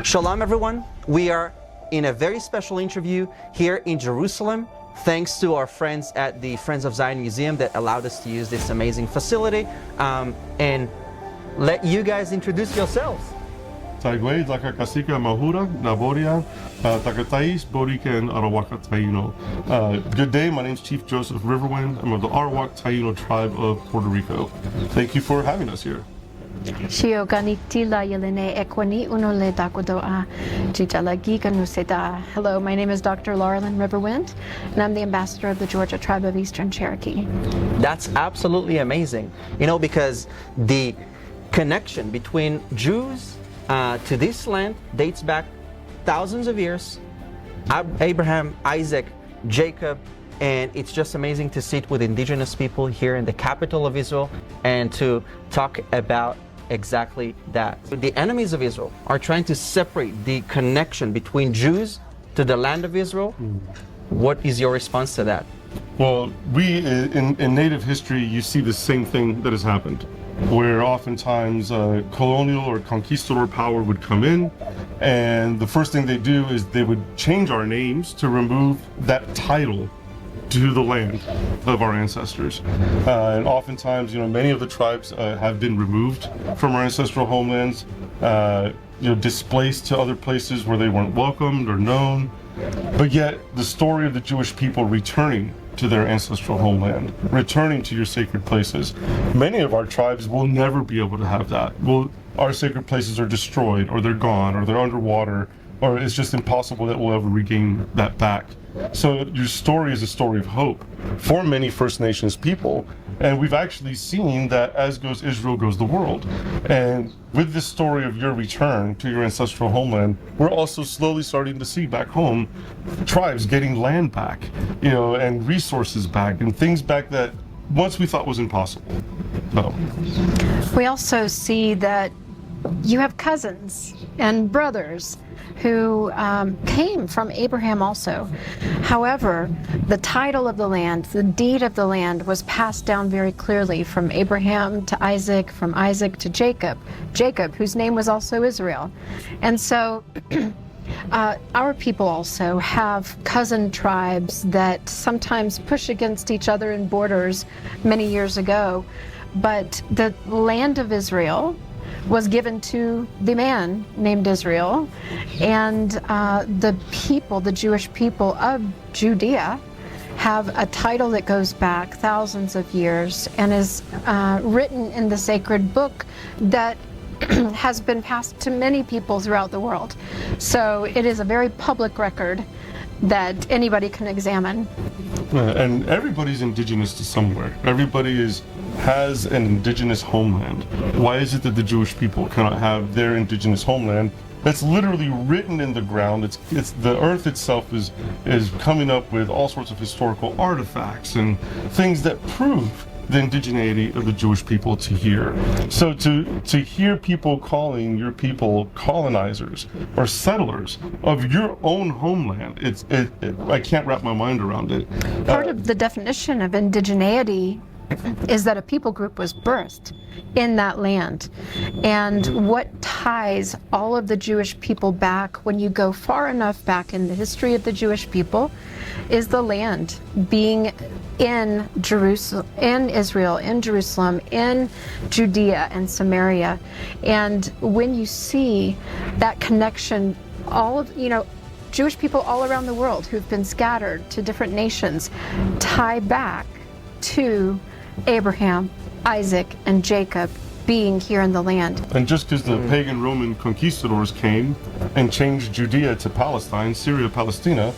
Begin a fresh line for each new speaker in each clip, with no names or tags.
Shalom everyone, we are in a very special interview here in Jerusalem, thanks to our friends at the Friends of Zion Museum that allowed us to use this amazing facility, and let you guys introduce yourselves.
Taigwe, Lakakasika Mahura, Naboria, Takatais, Borika, and Arawaka Taíno. Good day, my name is Chief Joseph Riverwind. I'm of the Arawak Taíno tribe of Puerto Rico. Thank you for having us here.
Shio ganitila yelene ekwani unole dakodoa jijalagi ganuseda. Hello, my name is Dr. Laralyn Riverwind, and I'm the ambassador of the Georgia tribe of Eastern Cherokee.
That's absolutely amazing, because the connection between Jews to this land dates back thousands of years. Abraham, Isaac, Jacob, and it's just amazing to sit with indigenous people here in the capital of Israel and to talk about exactly that. The enemies of Israel are trying to separate the connection between Jews to the land of Israel. What is your response to that?
Well, in Native history, you see the same thing that has happened, where oftentimes colonial or conquistador power would come in, and the first thing they do is they would change our names to remove that title to the land of our ancestors. And oftentimes, many of the tribes have been removed from our ancestral homelands, displaced to other places where they weren't welcomed or known. But yet, the story of the Jewish people returning to their ancestral homeland, returning to your sacred places, many of our tribes will never be able to have that. Our sacred places are destroyed, or they're gone, or they're underwater, or it's just impossible that we'll ever regain that back. So your story is a story of hope for many First Nations people, and we've actually seen that as goes Israel goes the world. And with this story of your return to your ancestral homeland, we're also slowly starting to see back home tribes getting land back, and resources back, and things back that once we thought was impossible. So
We also see that you have cousins and brothers who came from Abraham also. However, the title of the land, the deed of the land, was passed down very clearly from Abraham to Isaac, from Isaac to Jacob, whose name was also Israel. And so our people also have cousin tribes that sometimes push against each other in borders many years ago. But the land of Israel was given to the man named Israel, and the Jewish people of Judea, have a title that goes back thousands of years and is written in the sacred book that has been passed to many people throughout the world. So it is a very public record that anybody can examine.
And everybody's indigenous to somewhere. Everybody has an indigenous homeland. Why is it that the Jewish people cannot have their indigenous homeland that's literally written in the ground? It's the earth itself is coming up with all sorts of historical artifacts and things that prove the indigeneity of the Jewish people to here. So to hear people calling your people colonizers or settlers of your own homeland, I can't wrap my mind around it.
Part of the definition of indigeneity is that a people group was birthed in that land. And what ties all of the Jewish people back, when you go far enough back in the history of the Jewish people, is the land being in Jerusalem, in Israel, in Jerusalem, in Judea and Samaria. And when you see that connection, Jewish people all around the world who've been scattered to different nations tie back to Abraham, Isaac, and Jacob being here in the land.
And just because the pagan Roman conquistadors came and changed Judea to Palestine, Syria, Palestina,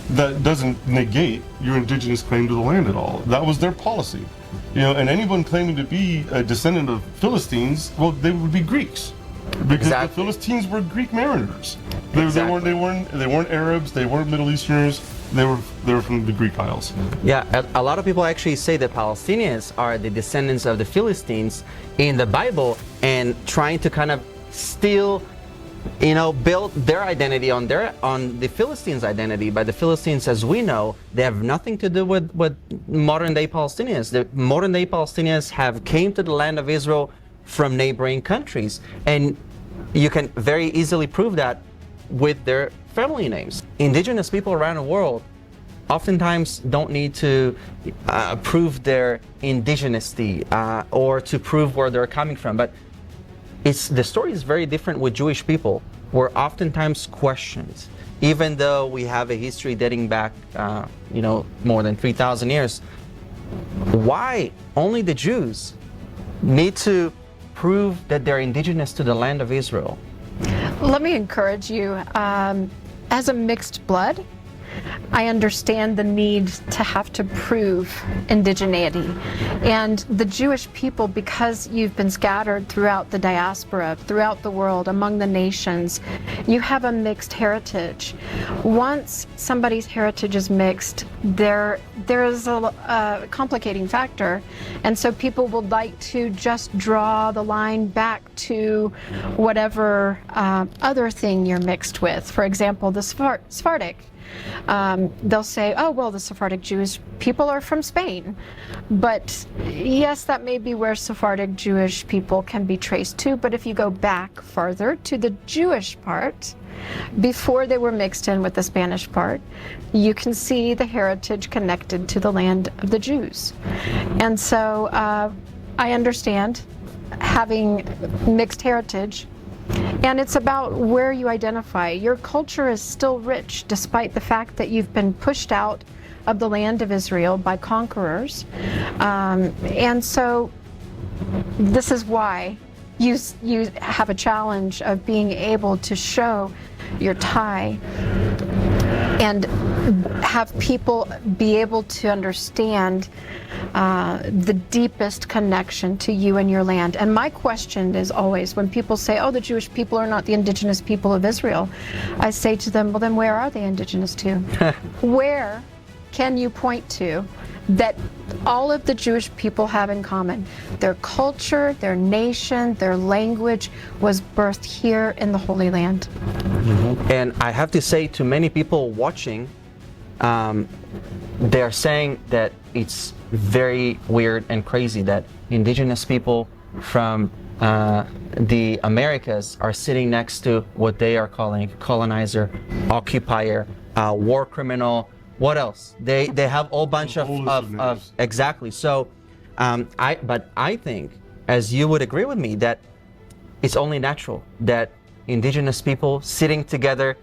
that doesn't negate your indigenous claim to the land at all. That was their policy. And anyone claiming to be a descendant of Philistines, well, they would be Greeks. Because the Philistines were Greek mariners. They weren't Arabs, they weren't Middle Easterners. They were from the Greek Isles.
Yeah, a lot of people actually say that Palestinians are the descendants of the Philistines in the Bible, and trying to kind of still, build their identity on the Philistines' identity. But the Philistines, as we know, they have nothing to do with modern day Palestinians. The modern day Palestinians have came to the land of Israel from neighboring countries, and you can very easily prove that with their family names. Indigenous people around the world oftentimes don't need to prove their indigeneity or to prove where they're coming from, but the story is very different with Jewish people. We're oftentimes questioned, even though we have a history dating back, more than 3,000 years. Why only the Jews need to prove that they're indigenous to the land of Israel?
Let me encourage you, as a mixed blood, I understand the need to have to prove indigeneity. And the Jewish people, because you've been scattered throughout the diaspora, throughout the world, among the nations, you have a mixed heritage. Once somebody's heritage is mixed, there is a complicating factor. And so people would like to just draw the line back to whatever other thing you're mixed with. For example, the Sephardic. They'll say, oh, well, the Sephardic Jewish people are from Spain. But yes, that may be where Sephardic Jewish people can be traced to. But if you go back farther to the Jewish part, before they were mixed in with the Spanish part, you can see the heritage connected to the land of the Jews. And so I understand having mixed heritage. And it's about where you identify. Your culture is still rich, despite the fact that you've been pushed out of the land of Israel by conquerors. And so this is why you have a challenge of being able to show your tie and have people be able to understand the deepest connection to you and your land. And my question is always, when people say, oh, the Jewish people are not the indigenous people of Israel, I say to them, well, then where are they indigenous to? Where can you point to that all of the Jewish people have in common? Their culture, their nation, their language was birthed here in the Holy Land.
Mm-hmm. And I have to say to many people watching, they're saying that it's very weird and crazy that indigenous people from the Americas are sitting next to what they are calling colonizer, occupier, war criminal. What else? They have a whole bunch of exactly. So, but I think, as you would agree with me, that it's only natural that indigenous people sitting together,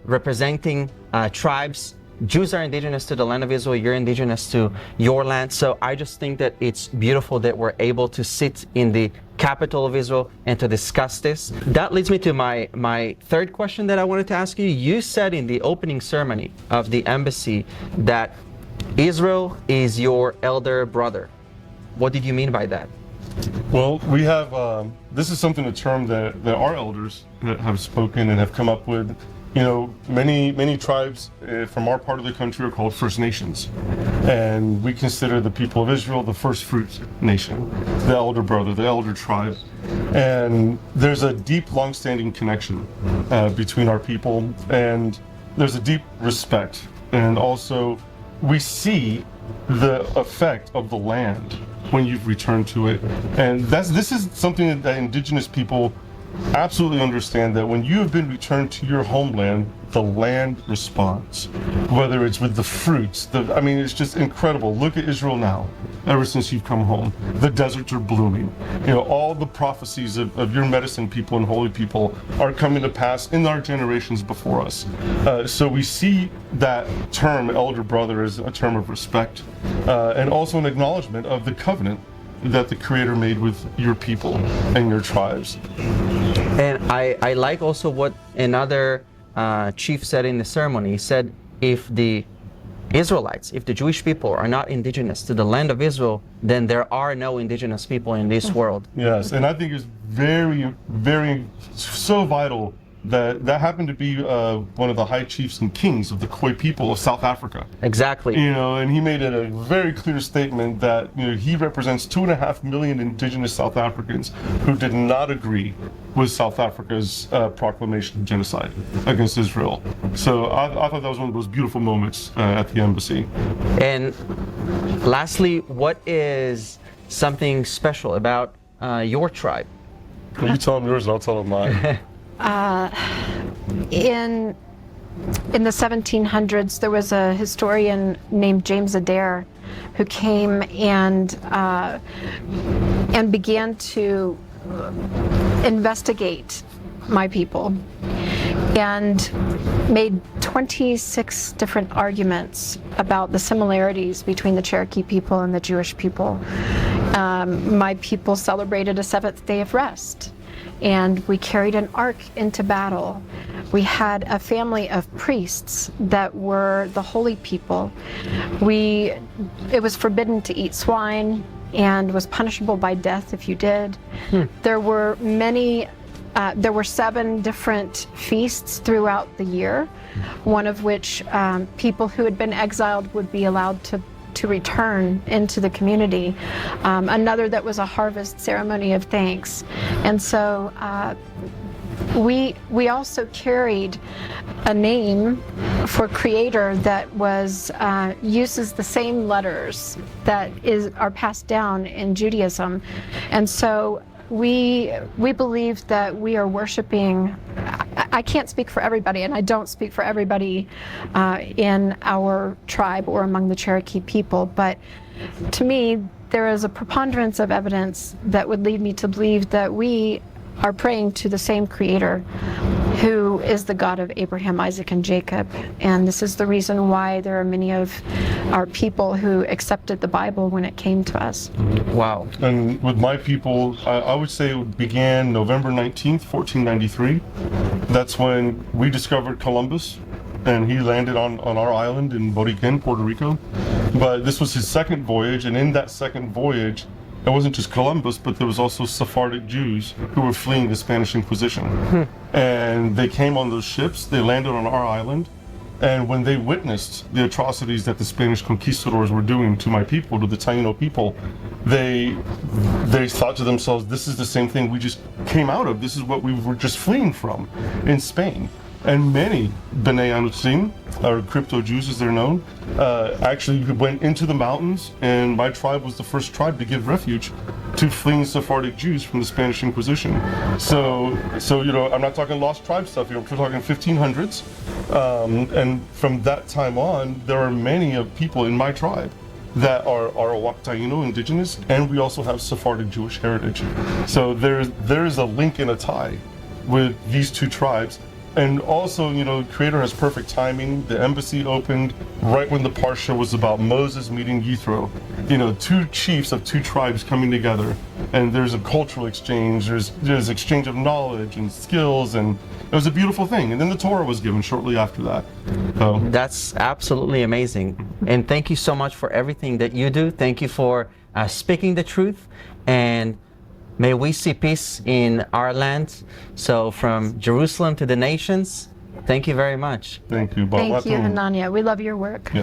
representing tribes. Jews are indigenous to the land of Israel, you're indigenous to your land. So I just think that it's beautiful that we're able to sit in the capital of Israel and to discuss this. That leads me to my third question that I wanted to ask you. You said in the opening ceremony of the embassy that Israel is your elder brother. What did you mean by that?
Well, we have, this is a term that our elders have spoken and have come up with. Many tribes from our part of the country are called First Nations, and we consider the people of Israel the first fruit nation, the elder brother, the elder tribe. And there's a deep, long-standing connection between our people, and there's a deep respect. And also, we see the effect of the land when you've returned to it. And this is something that indigenous people absolutely understand, that when you have been returned to your homeland, the land responds. Whether it's with the fruits, it's just incredible. Look at Israel now, ever since you've come home. The deserts are blooming. All the prophecies of your medicine people and holy people are coming to pass in our generations before us. So we see that term, elder brother, as a term of respect, and also an acknowledgement of the covenant that the Creator made with your people and your tribes.
And I like also what another chief said in the ceremony. He said, if the Israelites, if the Jewish people are not indigenous to the land of Israel, then there are no indigenous people in this world.
Yes, and I think it's very, very, so vital that happened to be one of the high chiefs and kings of the Khoi people of South Africa.
Exactly.
And he made it a very clear statement that he represents 2.5 million indigenous South Africans who did not agree with South Africa's proclamation of genocide against Israel. So I thought that was one of those beautiful moments at the embassy.
And lastly, what is something special about your tribe?
You tell them yours and I'll tell them mine.
in the 1700s, there was a historian named James Adair who came and began to investigate my people and made 26 different arguments about the similarities between the Cherokee people and the Jewish people. My people celebrated a seventh day of rest, and we carried an ark into battle. We had a family of priests that were the holy people. It was forbidden to eat swine and was punishable by death if you did. There were 7 different feasts throughout the year, one of which people who had been exiled would be allowed to return into the community. Another that was a harvest ceremony of thanks. And so we also carried a name for Creator that uses the same letters that are passed down in Judaism. And so we believe that we are worshiping. I can't speak for everybody, and I don't speak for everybody in our tribe or among the Cherokee people, but to me, there is a preponderance of evidence that would lead me to believe that we are praying to the same Creator who is the God of Abraham, Isaac, and Jacob. And this is the reason why there are many of our people who accepted the Bible when it came to us.
Wow.
And with my people, I would say it began November 19th, 1493. That's when we discovered Columbus, and he landed on our island in Boriquen, Puerto Rico. But this was his second voyage, and in that second voyage, it wasn't just Columbus, but there was also Sephardic Jews who were fleeing the Spanish Inquisition. And they came on those ships, they landed on our island, and when they witnessed the atrocities that the Spanish conquistadors were doing to my people, to the Taíno people, they thought to themselves, this is the same thing we just came out of. This is what we were just fleeing from in Spain. And many B'nai Anusim, or crypto Jews as they're known, actually went into the mountains, and my tribe was the first tribe to give refuge to fleeing Sephardic Jews from the Spanish Inquisition. So I'm not talking lost tribe stuff here, we're talking 1500s. And from that time on, there are many of people in my tribe that are Taíno, Indigenous, and we also have Sephardic Jewish heritage. So there is a link and a tie with these two tribes. And also, Creator has perfect timing. The embassy opened right when the Parsha was about Moses meeting Yethro. Two chiefs of two tribes coming together, and there's a cultural exchange. There's exchange of knowledge and skills, and it was a beautiful thing. And then the Torah was given shortly after that. So
that's absolutely amazing. And thank you so much for everything that you do. Thank you for speaking the truth, and may we see peace in our land. So from Jerusalem to the nations, thank you very much.
Thank you.
Thank you, Hanania. We love your work.
Yeah.